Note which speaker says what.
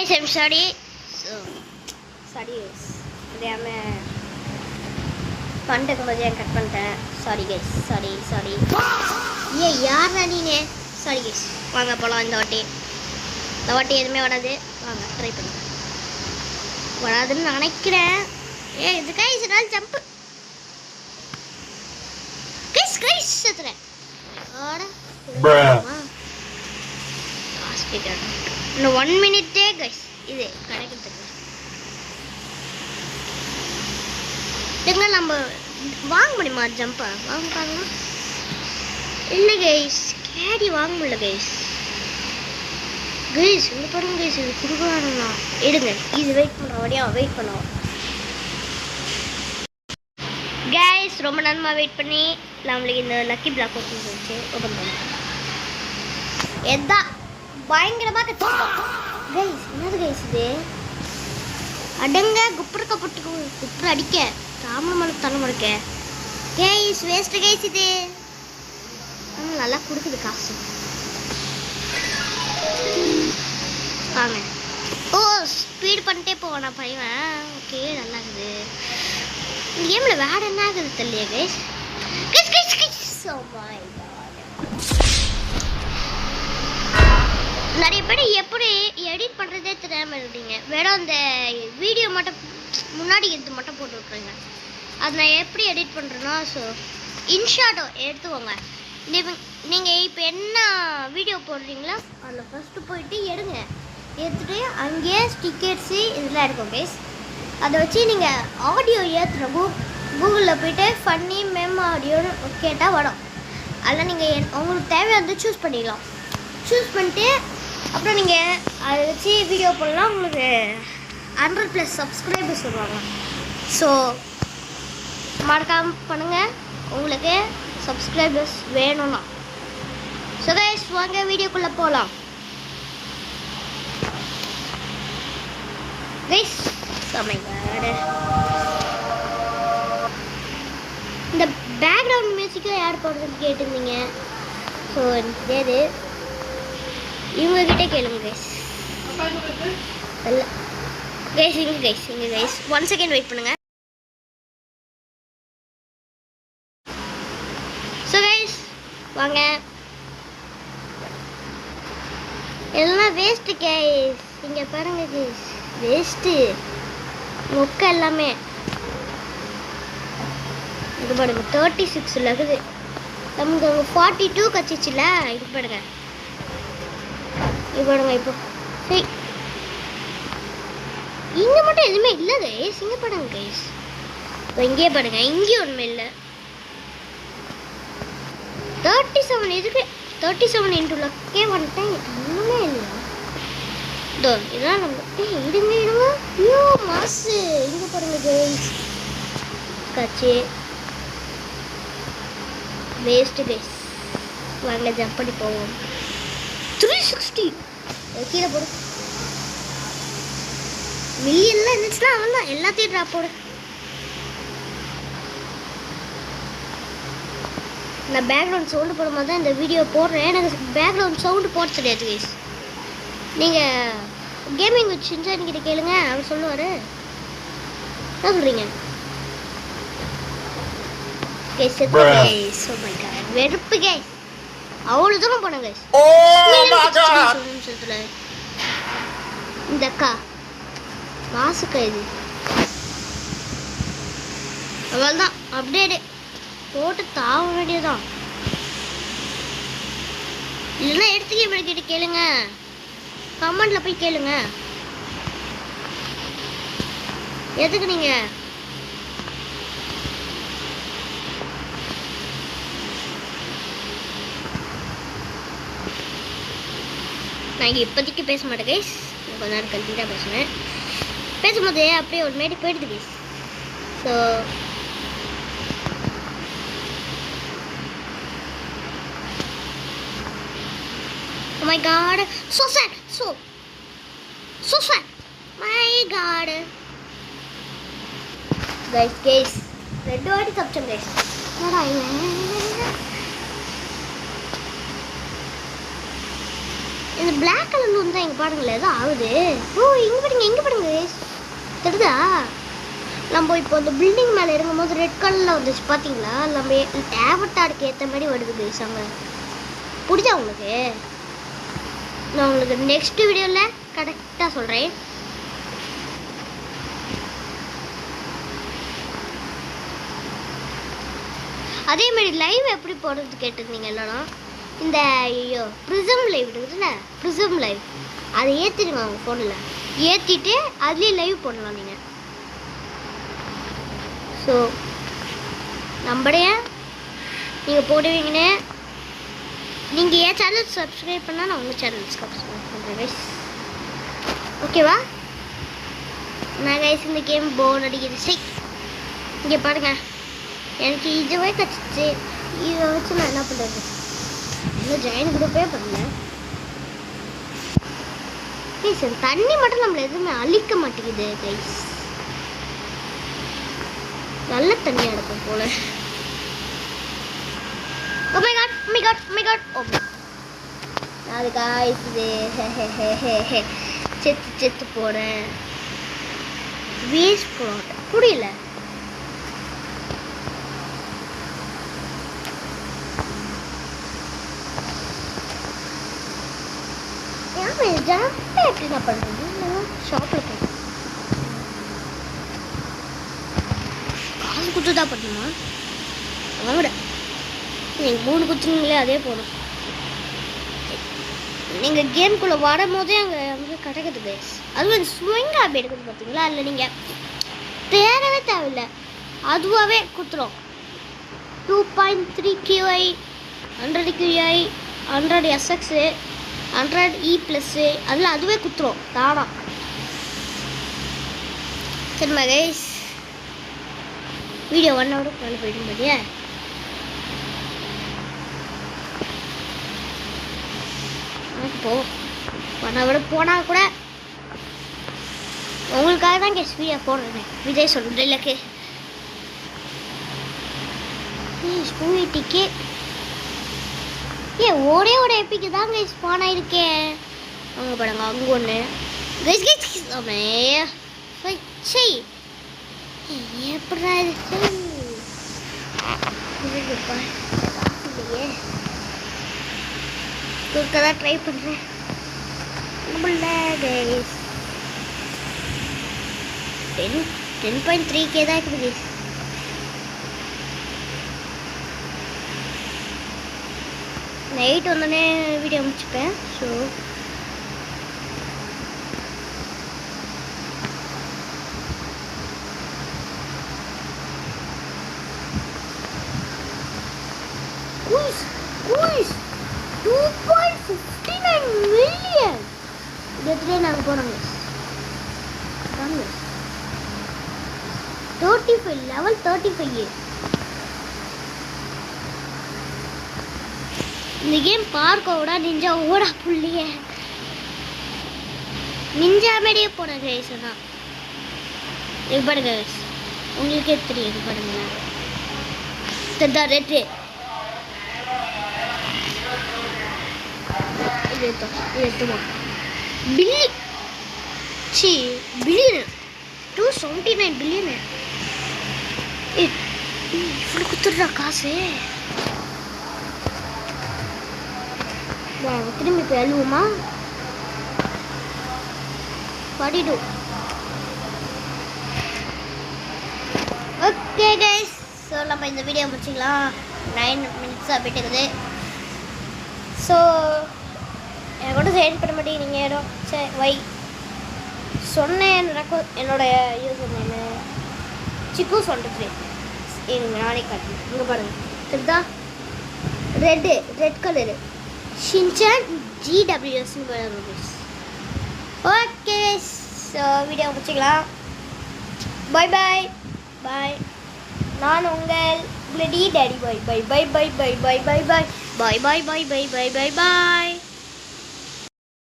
Speaker 1: guys, I'm sorry. Sorry guys. தெரியாமல் பண்ணிட்டு போதே கட் பண்ணிட்டேன். Sorry guys. சாரி. யாரா நீனே? Sorry guys. வாங்க போகலாம் இந்த வாட்டி எதுவுமே வராது. வாங்க ட்ரை பண்ணுங்க. வராதுன்னு நினைக்கிறேன். இது guys நான் ஜம்ப். guys செத்துறேன். இன்னும் 1 minute guys. இது கிடைக்கிறதுக்கு இதுங்க நம்ம வாங்க முடியுமா ஜம்பா வாங்க பாருங்க. இல்லை கைஸ் கேடி வாங்க முடியல கைஸ் இங்கே பாருங்க கைஸ் இது கொடுக்குறானுங்களா எடுங்க. இது வெயிட் பண்ணுவோம் கைஸ். ரொம்ப நேரமாக வெயிட் பண்ணி நம்மளுக்கு இந்த லக்கி பிளாக் ஓப்பன் வச்சு ஓப்பன் பண்ணுவோம். எதா பயங்கரமாக கற்றுக்கோம் கைஸ். என்னது கைஸ் இது? அடங்க குப்புறக்க போட்டு குப்புற அடிக்க தாமரை தலை முறைக்க கைஸ் வேஸ்ட் கைஸ். இது நல்லா கொடுக்குது காசு. வாங்க. ஓ ஸ்பீட் பண்ணிட்டே போவேன் நான் பையன். ஓகே நல்லா இருக்குது. இந்த கேமில் வேற என்ன ஆகுது தெரியலையே கைஸ். Oh my god. நிறைய பேர் எப்படி எடிட் பண்ணுறதே தெரியாமல் இருக்கீங்க. வெறும் அந்த வீடியோ மட்டும் முன்னாடி எடுத்து மட்டும் போட்டு விட்ருங்க. அது நான் எப்படி எடிட் பண்ணுறேன்னா இன்ஷாட்டோ எடுத்துக்கோங்க. நீங்கள் இப்போ என்ன வீடியோ போடுறீங்களோ அதில் ஃபஸ்ட்டு போயிட்டு எடுத்துகிட்டு அங்கேயே ஸ்டிக்கர்ஸு இதெல்லாம் இருக்கும் கைஸ். அதை வச்சு நீங்கள் ஆடியோ ஏற்றுறோம். கூகுளில் போய்ட்டு ஃபன்னி மெம் ஆடியோன்னு கேட்டால் வரும். அதில் நீங்கள் உங்களுக்கு தேவையானது சூஸ் பண்ணிக்கலாம். சூஸ் பண்ணிட்டு அப்புறம் நீங்கள் அதை வச்சு வீடியோ போடலாம். உங்களுக்கு 100+ சப்ஸ்கிரைபர்ஸ் வருவாங்க. ஸோ மறக்காமல் பண்ணுங்கள் உங்களுக்கு சப்ஸ்கிரைபர்ஸ் வேணும்னா. ஸோ கைஸ் வாங்க வீடியோக்குள்ளே போகலாம் கைஸ். இந்த பேக்ரவுண்ட் மியூசிக்கை யார் போடுறதுன்னு கேட்டிருந்தீங்க. ஸோ தெரியாது, இவங்ககிட்ட கேளுங்க கைஸ். இல்லை கைஸ் இங்கே கைஸ் 1 செகண்ட் வெயிட் பண்ணுங்க. ஸோ கைஸ் வாங்க. எல்லாம் வேஸ்ட்டு கைஸ். இங்கே பாருங்க கைஸ் வேஸ்ட்டு மொக்க எல்லாமே. இது பாருங்க 36 இருக்குது. நமக்கு 42 கச்சிச்சுல. இது பாருங்க இப்போ சரி இங்கே மட்டும் எதுவுமே இல்லை கைஸ். இங்கே பாருங்க கைஸ். இப்போ இங்கே பாருங்க இங்கேயும் ஒன்றுமே இல்லை. 37 இதுக்கு 37 இன்ட்டு லக்கே வந்துட்டேன். ஒன்றுமே இல்லை. இதோ இதெல்லாம் நம்ம இடுங்க. ஐயோ மாசு. இங்கே பாருங்க கைஸ் கச்சி வேஸ்ட்டு கைஸ். வாங்க ஜம்ப் பண்ணி போவோம். 360 கீழே போடு. மில்லியன்லாம் இருந்துச்சுன்னா அவன் தான் எல்லாத்தையும் ட்ராப் போடு. நான் பேக்ரவுண்ட் சவுண்டு போடும்போது தான் இந்த வீடியோ போடுறேன். எனக்கு பேக்ரவுண்ட் சவுண்டு போட தெரியாது கைஸ். நீங்கள் கேமிங் வச்சு என்கிட்ட கேளுங்க, அவர் சொல்லுவார். என்ன சொல்கிறீங்க கைஸ்? வெறுப்பு கைஸ். அவ்வளோ தூரம் போனேன் கைஸ். இந்த அக்கா மாசுக்கா இது. அவ்வளோதான் அப்டேட்டு போட்டு தாவ வேண்டியதுதான். இல்லைன்னா எடுத்துக்க கிட்ட கேளுங்க, கமெண்ட்ல போய் கேளுங்க. எதுக்கு நீங்க நான் இப்போதைக்கு பேச மாட்டேன் கைஸ். கொஞ்ச நேரம் கழிச்சு தான் பேசுவேன். பேசும்போது அப்படியே ஒரு மாரி போயிடுது guys. So oh my god, so sad, so sad, my god guys ரெண்டு வாட்டி தப்பிச்சோம் guys. என்னடா இந்த பிளாக் கலர் லூன் தான் இங்கே பாருங்களேன் ஏதோ ஆகுது. ஓ இங்கே பாருங்க தெரியுதா? நம்ம இப்போ இந்த பில்டிங் மேலே இறங்கும் போது ரெட் கலரில் வந்துச்சு பார்த்தீங்களா? நம்ம ஆவட்டாருக்கு ஏற்ற மாதிரி வருது கைஸ். அங்கே பிடிச்சா உங்களுக்கு? நான் உங்களுக்கு நெக்ஸ்ட் வீடியோவில் கரெக்டாக சொல்கிறேன். அதே மாதிரி லைவ் எப்படி போடுறது கேட்டிருந்தீங்க எல்லாரும். இந்த ஐயோ ப்ரிசம் லைவ் இருக்குதுல்ல, ப்ரிசம் லைவ் அதை ஏற்றிடுங்க அவங்க ஃபோனில். ஏற்றிட்டு அதுலேயே லைவ் போடலாம் நீங்கள். ஸோ நம்மடைய நீங்கள் போடுவீங்கன்னு நீங்கள் என் சேனல் சப்ஸ்கிரைப் பண்ணால் நான் உங்கள் சேனல் சப்ஸ்கிரைப் பண்ணுறேன் கைஸ். ஓகேவா? நான் கைஸ் இந்த கேம் போர் அடிக்குது. சரி இங்கே பாருங்கள், எனக்கு இதுவே கிடச்சிச்சு. இதை வச்சு நான் என்ன பண்ணுறது? இன்னும் ஜாயின் குரூப்பே பண்ணல கைஸ். தண்ணி மட்டும் நம்மளை எதுவுமே அழிக்க மாட்டேங்குது கைஸ். நல்ல தண்ணியாக இருக்கும் போல. Oh my god, oh my god, oh my god. Oh. அது கைஸ் இது செத்து போறேன். வேஸ்ட் போட புரியல. ஜாம்பே எப்படி நான் பண்ணுறது? ஷாப்பில் போய் காசு கொடுத்து தான் பண்ணணுமா? வாங்கட நீங்கள் 3 குத்துனீங்களே அதே போதும். நீங்கள் கேம்குள்ளே வரும்போதே அங்கே கிடைக்குது கைஸ். அதுவும் ஸ்விங் ஆப் எடுக்குது பார்த்தீங்களா? அதில் நீங்கள் தேடவே தேவையில்லை, அதுவாகவே குத்துரும். 2.3 QI 100 QI 100 SX 100 E+ அதில் அதுவே குத்துரும் தானா. சரிம்மா கைஸ், வீடியோ 1 ஹவர் மேலே போயிடும் பாத்தியா? போ 1 ஹவர் போனால் கூட உங்களுக்காக தான் கைஸ் வீடியோ போடுறேன். விஜய் சொல்கிறது இல்லைக்கு ஸ்கூட்டிக்கு ஒரே எப்பிக்கு தான் கைஸ் ஸ்பான் ஆயிருக்கேன். அங்கே பாருங்க, அங்கே ஒன்று கைஸ் கைஸ் சரி எப்படா இருக்கு இல்லையே. தான் ட்ரை பண்ணுறேன். கைஸ் 10.3K தான் இருக்குது கைஸ். நைட் வந்தோடனே வீடியோ முடிச்சுப்பேன். ஸோ குயிஸ் 2.59 மில்லியன் இதுலேயே நாங்கள் போனோங்க. 35 லெவல் 35. இந்த கேம் பார்க்கோட நிஞ்சா ஓடா புள்ளிய நிஞ்சா மேடியே போன கைஸ் தான். இது பாருங்க கைஸ், உங்களுக்கே தெரியும் பாருங்களேன். தெரிதா ரேட்டு? இது எடுத்துமா பில்லியன் 279 பில்லியன். இவ்வளோ குத்துடுறா காசு. திரும்பி போய் அழுவுமா? 42. ஓகே கைஸ், ஸோ நம்ம இந்த வீடியோ முடிச்சிக்கலாம். 9 மினிட்ஸாக போயிட்டுருக்குது. ஸோ எனக்கு கூட சைட் பண்ண மாட்டேங்கிறீங்க. இடம் சரி வை சொன்னேன். என்னோடய யூசர் நேமு சிக்கு 23. எங்கள் நானே காட்டுறேன். இங்கே பாருங்கள் தெரியுதா? ரெட் கலரு ஷின்சான் GWSன்னு போயிடும். ஓகே ஸோ வீடியோ முடிச்சிக்கலாம். Bye bye bye. நான் உங்கள் பிளடி டேடி. பாய் bye bye bye bye bye bye bye bye bye bye bye bye bye பாய்.